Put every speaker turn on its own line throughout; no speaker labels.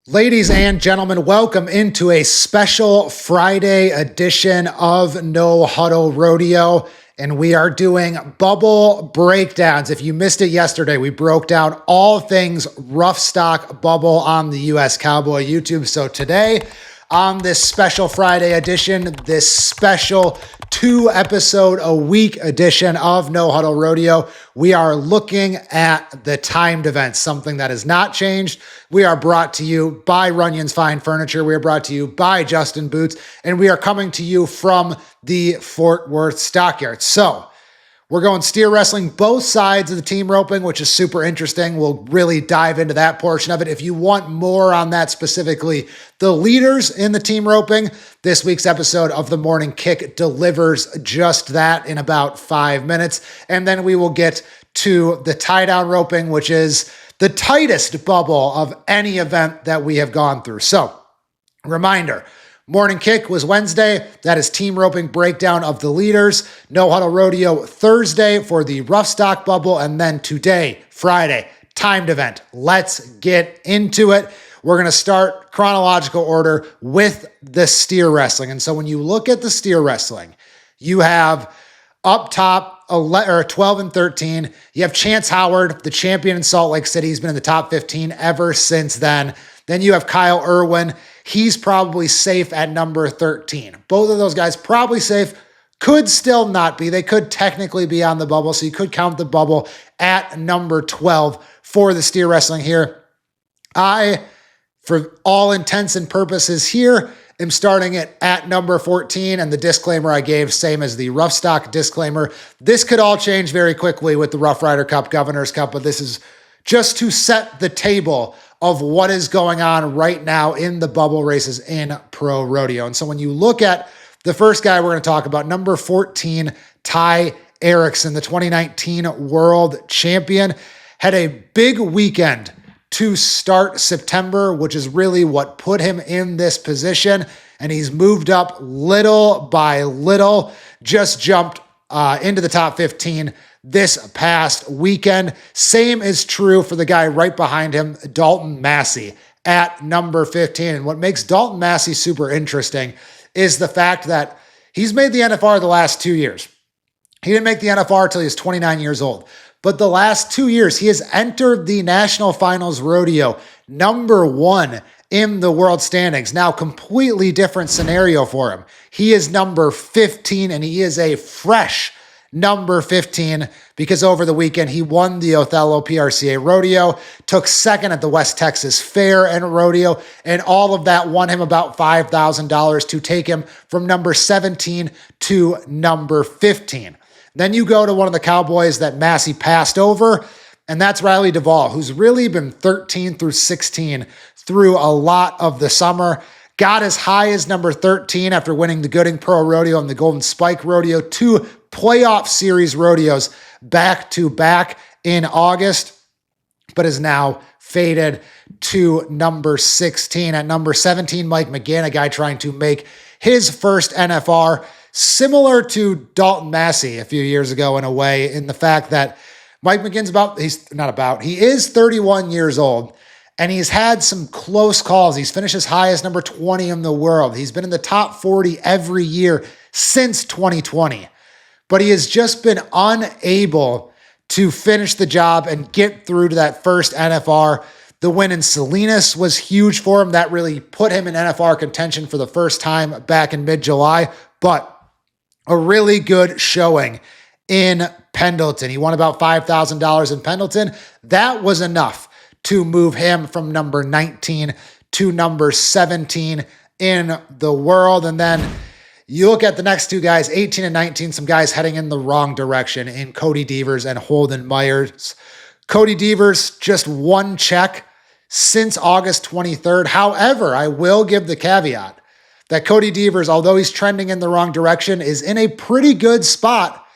Ladies and gentlemen, welcome into a special Friday edition of No Huddle Rodeo. And we are doing bubble breakdowns. If you missed it yesterday, we broke down all things rough stock bubble on the US Cowboy YouTube. So today, on this special Friday edition, this special 2-episode-a-week edition of No Huddle Rodeo, we are looking at the timed events, something that has not changed. We are brought to you by Runyon's Fine Furniture. We are brought to you by Justin Boots, and we are coming to you from the Fort Worth Stockyards. So we're going steer wrestling, both sides of the team roping, which is super interesting. We'll really dive into that portion of it. If you want more on that, specifically the leaders in the team roping, this week's episode of The Morning Kick delivers just that in about 5 minutes. And then we will get to the tie-down roping, which is the tightest bubble of any event that we have gone through. So, reminder, Morning Kick was Wednesday. That is team roping breakdown of the leaders. No Huddle Rodeo Thursday for the rough stock bubble. And then today, Friday, timed event. Let's get into it. We're going to start chronological order with the steer wrestling. And so when you look at the steer wrestling, you have up top 12 and 13. You have Chance Howard, the champion in Salt Lake City. He's been in the top 15 ever since then. Then you have Kyle Irwin. He's probably safe at number 13. Both of those guys probably safe. Could still not be. They could technically be on the bubble, so you could count the bubble at number 12 for the steer wrestling here. I, for all intents and purposes here, am starting it at number 14, and the disclaimer I gave, same as the rough stock disclaimer. This could all change very quickly with the Rough Rider Cup, Governor's Cup, but this is just to set the table of what is going on right now in the bubble races in pro rodeo. And so when you look at the first guy we're going to talk about, number 14, Ty Erickson, the 2019 world champion, had a big weekend to start September, which is really what put him in this position. And he's moved up little by little, just jumped into the top 15 this past weekend. Same is true for the guy right behind him, Dalton Massey, at number 15. And what makes Dalton Massey super interesting is the fact that he's made the NFR the last 2 years. He didn't make the NFR until he was 29 years old. But the last 2 years, he has entered the National Finals Rodeo number 1 in the world standings. Now, completely different scenario for him. He is number 15, and he is a fresh number 15 because over the weekend he won the Othello PRCA Rodeo, took second at the West Texas Fair and Rodeo, and all of that won him about $5,000 to take him from number 17 to number 15. Then you go to one of the Cowboys that Massey passed over, and that's Riley Duvall, who's really been 13 through 16 through a lot of the summer. Got as high as number 13 after winning the Gooding Pro Rodeo and the Golden Spike Rodeo, 2 playoff series rodeos back to back in August, but is now faded to number 16. At number 17, Mike McGinn, a guy trying to make his first NFR, similar to Dalton Massey a few years ago in a way, in the fact that Mike McGinn's he is 31 years old, and he's had some close calls. He's finished as high as number 20 in the world. He's been in the top 40 every year since 2020. But he has just been unable to finish the job and get through to that first NFR. The win in Salinas was huge for him. That really put him in NFR contention for the first time back in mid-July. But a really good showing in Pendleton. He won about $5,000 in Pendleton. That was enough to move him from number 19 to number 17 in the world. And then you look at the next two guys, 18 and 19, some guys heading in the wrong direction in Cody Devers and Holden Myers. Cody Devers, just one check since August 23rd. However, I will give the caveat that Cody Devers, although he's trending in the wrong direction, is in a pretty good spot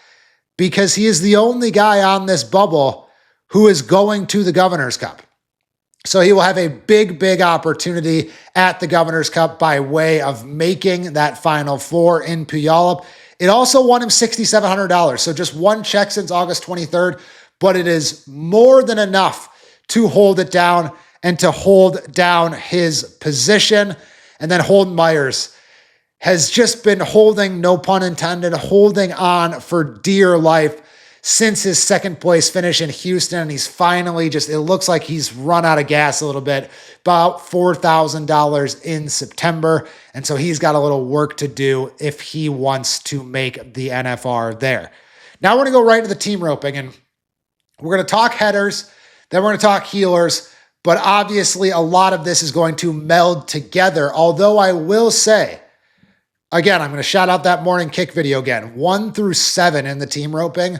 because he is the only guy on this bubble who is going to the Governor's Cup. So he will have a big, big opportunity at the Governor's Cup by way of making that Final Four in Puyallup. It also won him $6,700. So just one check since August 23rd, but it is more than enough to hold it down and to hold down his position. And then Holden Myers has just been holding, no pun intended, holding on for dear life since his second place finish in Houston. And he's finally it looks like he's run out of gas a little bit, about $4,000 in September. And so he's got a little work to do if he wants to make the NFR there. Now we're going to go right into the team roping, and we're going to talk headers, then we're going to talk heelers. But obviously a lot of this is going to meld together. Although I will say, again, I'm going to shout out that morning kick video again, 1 through 7 in the team roping.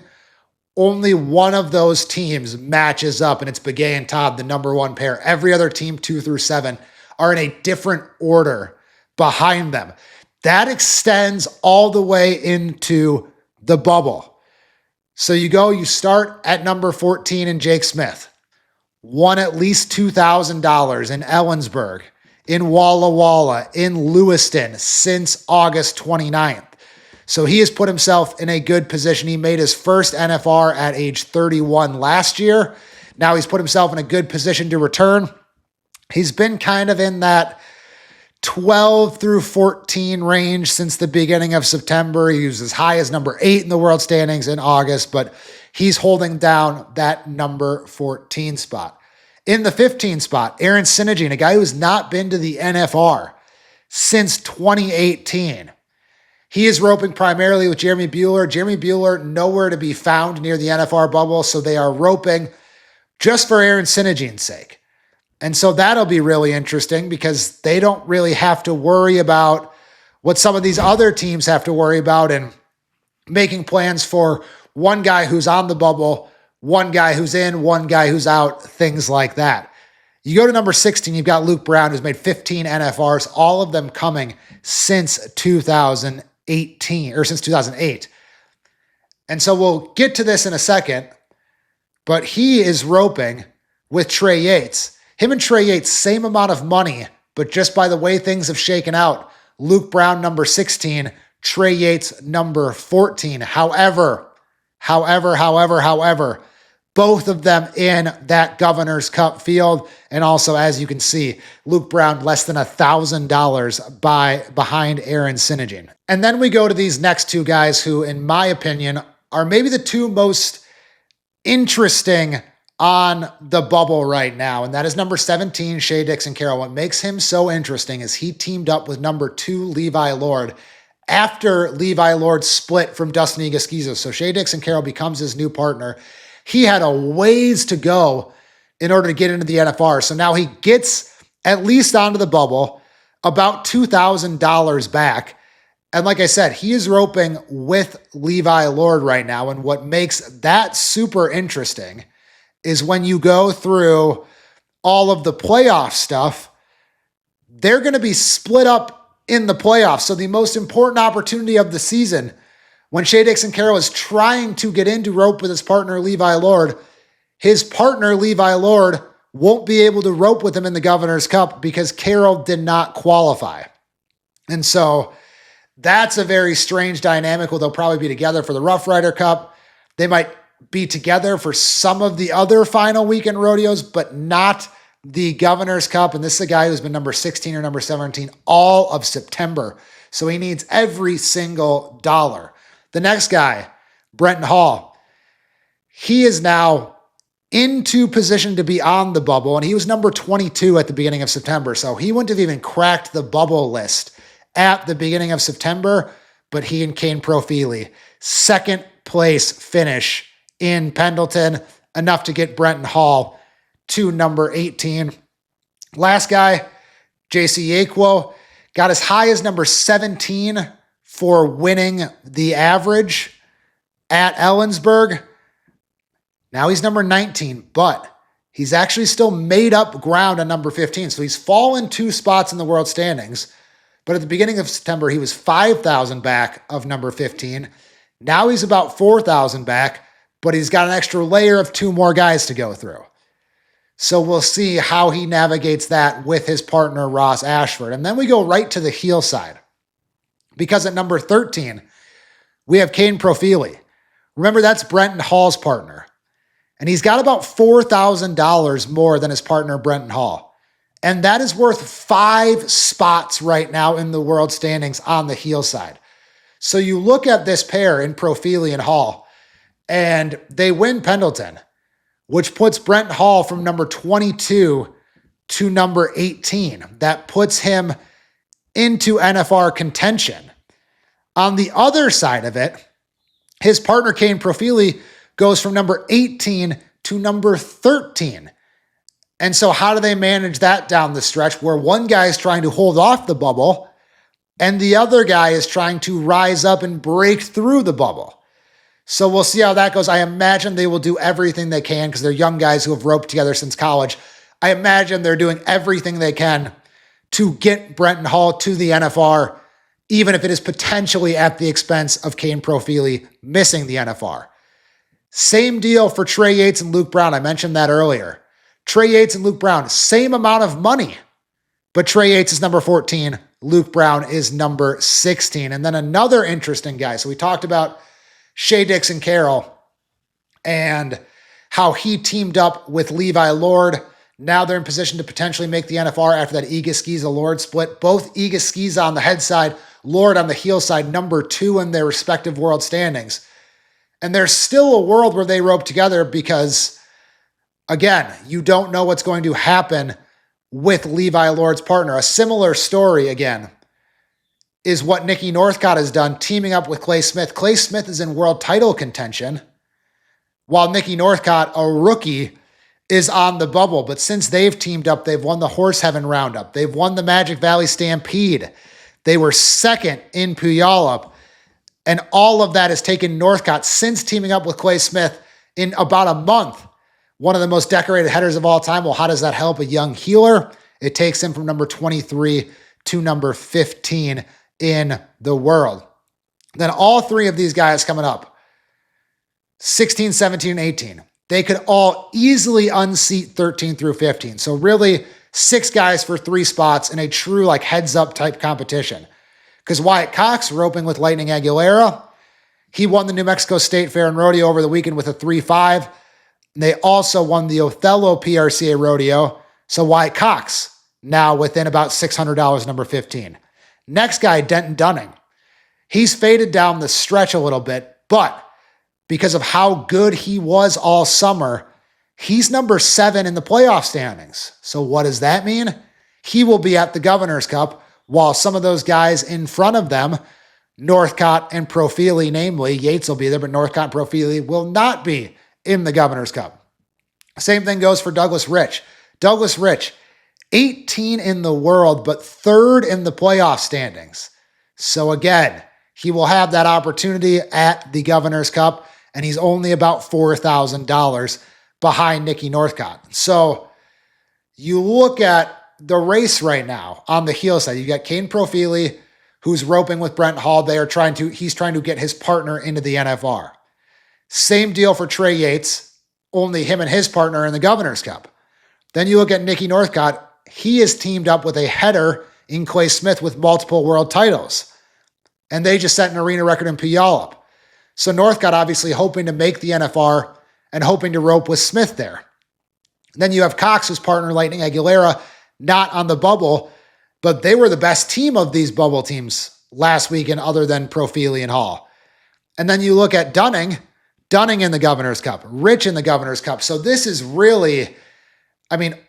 Only one of those teams matches up, and it's Begay and Todd, the number one pair. Every other team, 2 through 7, are in a different order behind them. That extends all the way into the bubble. So you start at number 14 in Jake Smith. Won at least $2,000 in Ellensburg, in Walla Walla, in Lewiston since August 29th. So he has put himself in a good position. He made his first NFR at age 31 last year. Now he's put himself in a good position to return. He's been kind of in that 12 through 14 range since the beginning of September. He was as high as number 8 in the world standings in August, but he's holding down that number 14 spot. In the 15 spot, Aaron Sinigine, a guy who's not been to the NFR since 2018. He is roping primarily with Jeremy Bueller. Jeremy Bueller nowhere to be found near the NFR bubble, so they are roping just for Aaron Sinigine's sake. And so that'll be really interesting because they don't really have to worry about what some of these other teams have to worry about in making plans for one guy who's on the bubble, one guy who's in, one guy who's out, things like that. You go to number 16, you've got Luke Brown, who's made 15 NFRs, all of them coming since 2008. And so we'll get to this in a second, but he is roping with Trey Yates. Him and Trey Yates, same amount of money, but just by the way things have shaken out, Luke Brown, number 16, Trey Yates, number 14. However, both of them in that Governor's Cup field. And also, as you can see, Luke Brown less than $1,000 behind Aaron Sinigine. And then we go to these next two guys who, in my opinion, are maybe the two most interesting on the bubble right now. And that is number 17, Shea Dixon Carroll. What makes him so interesting is he teamed up with number 2, Levi Lord, after Levi Lord split from Dustin Egaskizo. So Shea Dixon Carroll becomes his new partner. He had a ways to go in order to get into the NFR. So now he gets at least onto the bubble, about $2,000 back. And like I said, he is roping with Levi Lord right now. And what makes that super interesting is when you go through all of the playoff stuff, they're going to be split up in the playoffs. So the most important opportunity of the season, when Shea Dixon Carroll is trying to get into rope with his partner, Levi Lord, his partner, Levi Lord, won't be able to rope with him in the Governor's Cup because Carroll did not qualify. And so that's a very strange dynamic where they'll probably be together for the Rough Rider Cup. They might be together for some of the other final weekend rodeos, but not the Governor's Cup. And this is a guy who's been number 16 or number 17 all of September. So he needs every single dollar. The next guy, Brenton Hall, he is now into position to be on the bubble, and he was number 22 at the beginning of September. So he wouldn't have even cracked the bubble list at the beginning of September, but he and Kane Profili, second place finish in Pendleton, enough to get Brenton Hall to number 18. Last guy, JC Yakwo, got as high as number 17 for winning the average at Ellensburg. Now he's number 19, but he's actually still made up ground on number 15. So he's fallen 2 spots in the world standings. But at the beginning of September, he was 5,000 back of number 15. Now he's about 4,000 back, but he's got an extra layer of 2 more guys to go through. So we'll see how he navigates that with his partner, Ross Ashford. And then we go right to the heel side. Because at number 13, we have Kane Profili. Remember, that's Brenton Hall's partner. And he's got about $4,000 more than his partner, Brenton Hall. And that is worth 5 spots right now in the world standings on the heel side. So you look at this pair in Profili and Hall, and they win Pendleton, which puts Brenton Hall from number 22 to number 18. That puts him into NFR contention. On the other side of it, his partner, Kane Profili, goes from number 18 to number 13. And so how do they manage that down the stretch where one guy is trying to hold off the bubble and the other guy is trying to rise up and break through the bubble? So we'll see how that goes. I imagine they will do everything they can because they're young guys who have roped together since college. I imagine they're doing everything they can to get Brenton Hall to the NFR, even if it is potentially at the expense of Kane Profili missing the NFR. Same deal for Trey Yates and Luke Brown. I mentioned that earlier. Trey Yates and Luke Brown, same amount of money, but Trey Yates is number 14. Luke Brown is number 16. And then another interesting guy. So we talked about Shea Dixon Carroll and how he teamed up with Levi Lord. Now they're in position to potentially make the NFR after that Iga Skiza Lord split. Both Iga Skiza on the head side, Lord on the heel side, number 2 in their respective world standings. And there's still a world where they rope together because, again, you don't know what's going to happen with Levi Lord's partner. A similar story, again, is what Nikki Northcott has done, teaming up with Clay Smith. Clay Smith is in world title contention, while Nikki Northcott, a rookie, is on the bubble. But since they've teamed up, they've won the Horse Heaven Roundup. They've won the Magic Valley Stampede. They were second in Puyallup. And all of that has taken Northcott, since teaming up with Clay Smith in about a month, one of the most decorated headers of all time. Well, how does that help a young healer? It takes him from number 23 to number 15 in the world. Then all 3 of these guys coming up, 16, 17, and 18, they could all easily unseat 13 through 15. So really 6 guys for 3 spots in a true like heads up type competition. Because Wyatt Cox roping with Lightning Aguilera, he won the New Mexico State Fair and Rodeo over the weekend with a 3-5. They also won the Othello PRCA Rodeo. So Wyatt Cox now within about $600, number 15. Next guy, Denton Dunning. He's faded down the stretch a little bit, but because of how good he was all summer, he's number 7 in the playoff standings. So what does that mean? He will be at the Governor's Cup, while some of those guys in front of them, Northcott and Profili, namely, Yates will be there, but Northcott and Profili will not be in the Governor's Cup. Same thing goes for Douglas Rich. Douglas Rich, 18 in the world, but 3rd in the playoff standings. So again, he will have that opportunity at the Governor's Cup, and he's only about $4,000 behind Nikki Northcott. So you look at the race right now on the heel side. You got Kane Profili, who's roping with Brent Hall. He's trying to get his partner into the NFR. Same deal for Trey Yates, only him and his partner are in the Governor's Cup. Then you look at Nikki Northcott. He is teamed up with a header in Clay Smith with multiple world titles. And they just set an arena record in Puyallup. So Northcott obviously hoping to make the NFR and hoping to rope with Smith there. Then you have Cox's partner, Lightning Aguilera, not on the bubble, but they were the best team of these bubble teams last weekend other than Profili and Hall. And then you look at Dunning in the Governor's Cup, Rich in the Governor's Cup. So this is really,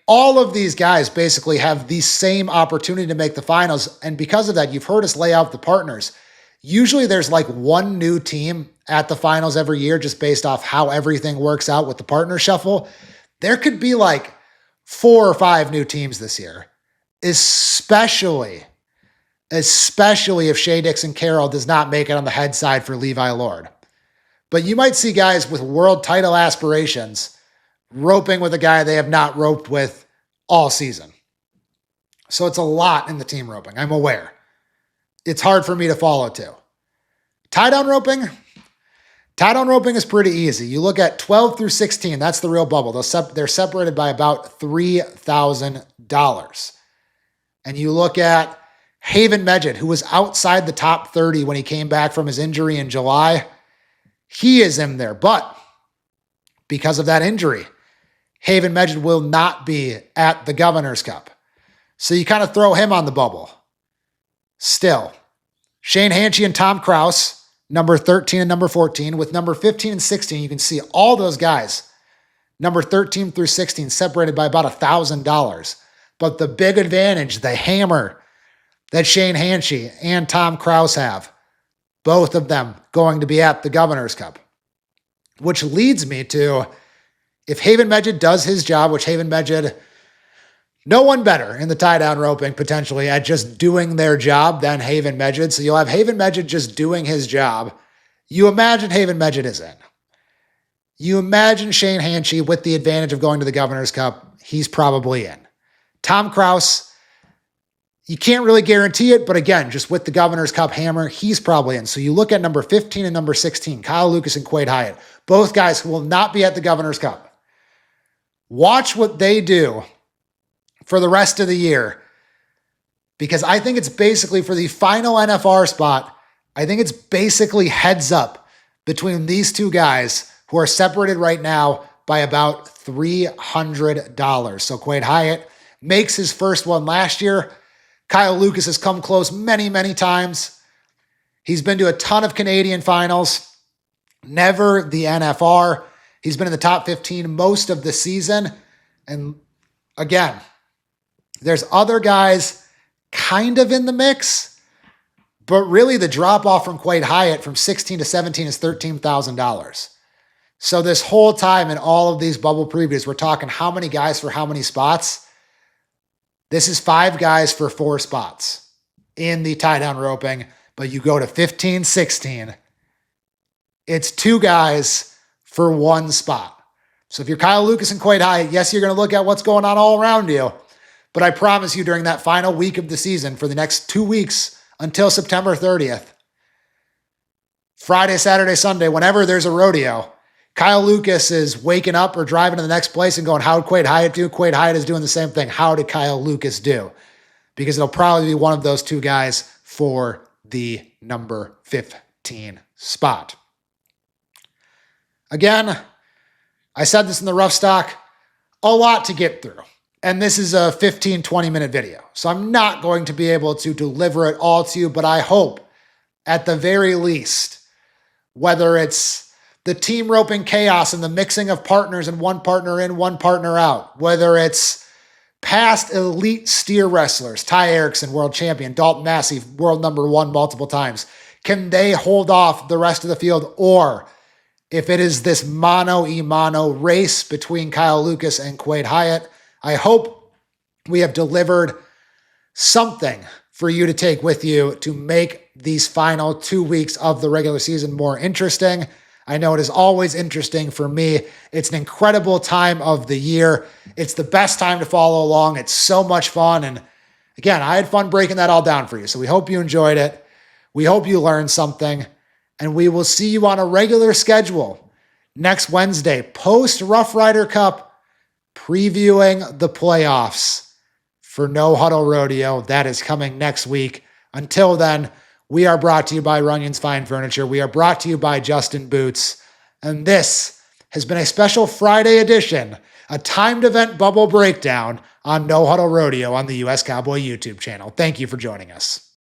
all of these guys basically have the same opportunity to make the finals. And because of that, you've heard us lay out the partners. Usually there's like one new team at the finals every year just based off how everything works out with the partner shuffle. There could be like 4 or 5 new teams this year, especially if Shea Dixon Carroll does not make it on the head side for Levi Lord. But you might see guys with world title aspirations roping with a guy they have not roped with all season. So it's a lot in the team roping. I'm aware. It's hard for me to follow too. Tie-down roping? Tie-down roping is pretty easy. You look at 12 through 16. That's the real bubble. They're separated by about $3,000. And you look at Haven Medjed, who was outside the top 30 when he came back from his injury in July. He is in there. But because of that injury. Haven Medjid will not be at the Governor's Cup. So you kind of throw him on the bubble. Still, Shane Hanchey and Tom Kraus, number 13 and number 14. With number 15 and 16, you can see all those guys, number 13 through 16, separated by about $1,000. But the big advantage, the hammer that Shane Hanchey and Tom Kraus have, both of them going to be at the Governor's Cup. Which leads me to, if Haven Medjid does his job, which Haven Medjid, no one better in the tie-down roping potentially at just doing their job than Haven Medjid. So you'll have Haven Medjid just doing his job. You imagine Haven Medjid is in. You imagine Shane Hanchey with the advantage of going to the Governor's Cup. He's probably in. Tom Kraus, you can't really guarantee it, but again, just with the Governor's Cup hammer, he's probably in. So you look at number 15 and number 16, Kyle Lucas and Quade Hyatt, both guys who will not be at the Governor's Cup. Watch what they do for the rest of the year, because I think it's basically for the final NFR spot, I think it's basically heads up between these two guys who are separated right now by about $300. So Quade Hyatt makes his first one last year. Kyle Lucas has come close many, many times. He's been to a ton of Canadian finals, never the NFR. He's been in the top 15 most of the season. And again, there's other guys kind of in the mix, but really the drop-off from Quade Hyatt from 16 to 17 is $13,000. So this whole time in all of these bubble previews, we're talking how many guys for how many spots. This is 5 guys for 4 spots in the tie-down roping, but you go to 15, 16. It's 2 guys for 1 spot. So if you're Kyle Lucas and Quade Hyatt, yes, you're going to look at what's going on all around you, but I promise you during that final week of the season, for the next 2 weeks until September 30th, Friday, Saturday, Sunday, whenever there's a rodeo, Kyle Lucas is waking up or driving to the next place and going, how did Quade Hyatt do? Quade Hyatt is doing the same thing. How did Kyle Lucas do? Because it'll probably be one of those 2 guys for the number 15 spot. Again, I said this in the rough stock, a lot to get through. And this is a 15, 20-minute video. So I'm not going to be able to deliver it all to you, but I hope at the very least, whether it's the team roping chaos and the mixing of partners and one partner in, one partner out, whether it's past elite steer wrestlers, Ty Erickson, world champion, Dalton Massey, world number 1 multiple times, can they hold off the rest of the field? Or if it is this mano-a-mano race between Kyle Lucas and Quade Hyatt, I hope we have delivered something for you to take with you to make these final 2 weeks of the regular season more interesting. I know it is always interesting for me. It's an incredible time of the year. It's the best time to follow along. It's so much fun. And again, I had fun breaking that all down for you. So we hope you enjoyed it. We hope you learned something. And we will see you on a regular schedule next Wednesday, post Rough Rider Cup, previewing the playoffs for No Huddle Rodeo. That is coming next week. Until then, we are brought to you by Runyon's Fine Furniture. We are brought to you by Justin Boots. And this has been a special Friday edition, a timed event bubble breakdown on No Huddle Rodeo on the US Cowboy YouTube channel. Thank you for joining us.